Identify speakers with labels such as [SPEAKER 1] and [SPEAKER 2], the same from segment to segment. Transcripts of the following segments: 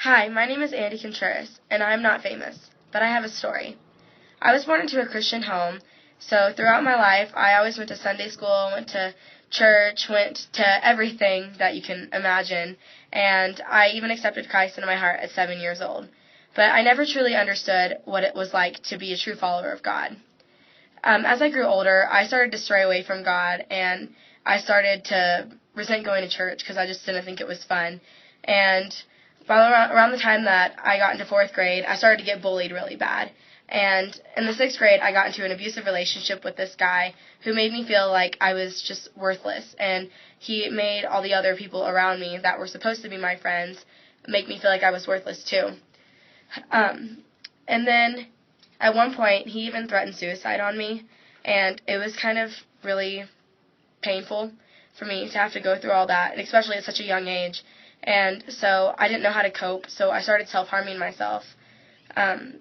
[SPEAKER 1] Hi, my name is Andie Contreras, and I am not famous, but I have a story. I was born into a Christian home, so throughout my life, I always went to Sunday school, went to church, went to everything that you can imagine, and I even accepted Christ into my heart at 7 years old. But I never truly understood what it was like to be a true follower of God. As I grew older, I started to stray away from God, and I started to resent going to church because I just didn't think it was fun. And around the time that I got into 4th grade, I started to get bullied really bad. And in the 6th grade, I got into an abusive relationship with this guy who made me feel like I was just worthless. And he made all the other people around me that were supposed to be my friends make me feel like I was worthless too. And then at one point, he even threatened suicide on me. And it was kind of really painful for me to have to go through all that, and especially at such a young age. And so I didn't know how to cope, so I started self-harming myself.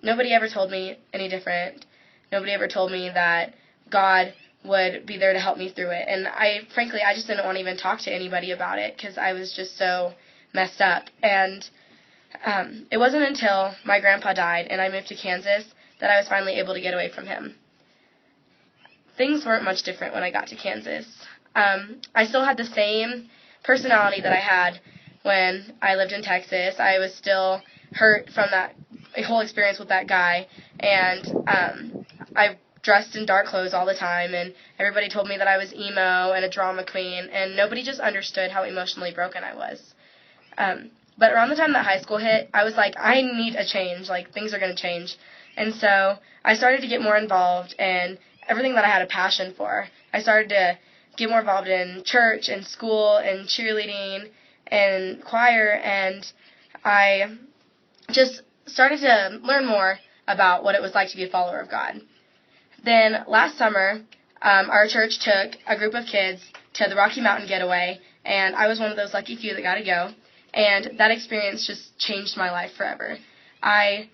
[SPEAKER 1] Nobody ever told me any different. Nobody ever told me that God would be there to help me through it. And frankly, I just didn't want to even talk to anybody about it because I was just so messed up. And it wasn't until my grandpa died and I moved to Kansas that I was finally able to get away from him. Things weren't much different when I got to Kansas. I still had the same personality that I had when I lived in Texas. I was still hurt from that whole experience with that guy, and I dressed in dark clothes all the time, and everybody told me that I was emo and a drama queen, and nobody just understood how emotionally broken I was. But around the time that high school hit, I was like, I need a change, like things are going to change. And so I started to get more involved in everything that I had a passion for. I started to get more involved in church and school and cheerleading and choir, and I just started to learn more about what it was like to be a follower of God. Then last summer, our church took a group of kids to the Rocky Mountain Getaway, and I was one of those lucky few that got to go, and that experience just changed my life forever. At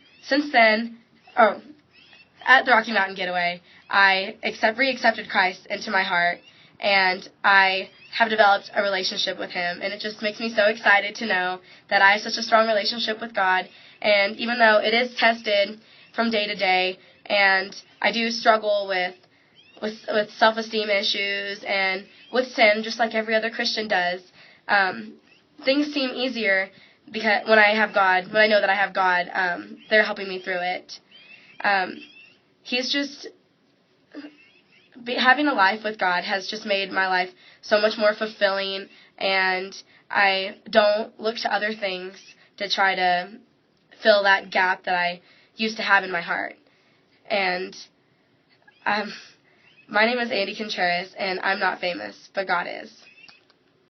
[SPEAKER 1] the Rocky Mountain Getaway, I re-accepted Christ into my heart, and I have developed a relationship with him, and it just makes me so excited to know that I have such a strong relationship with God. And even though it is tested from day to day, and I do struggle with self-esteem issues and with sin, just like every other Christian does, things seem easier because when I know that I have God, they're helping me through it. Having a life with God has just made my life so much more fulfilling, and I don't look to other things to try to fill that gap that I used to have in my heart. And my name is Andie Contreras, and I'm not famous, but God is.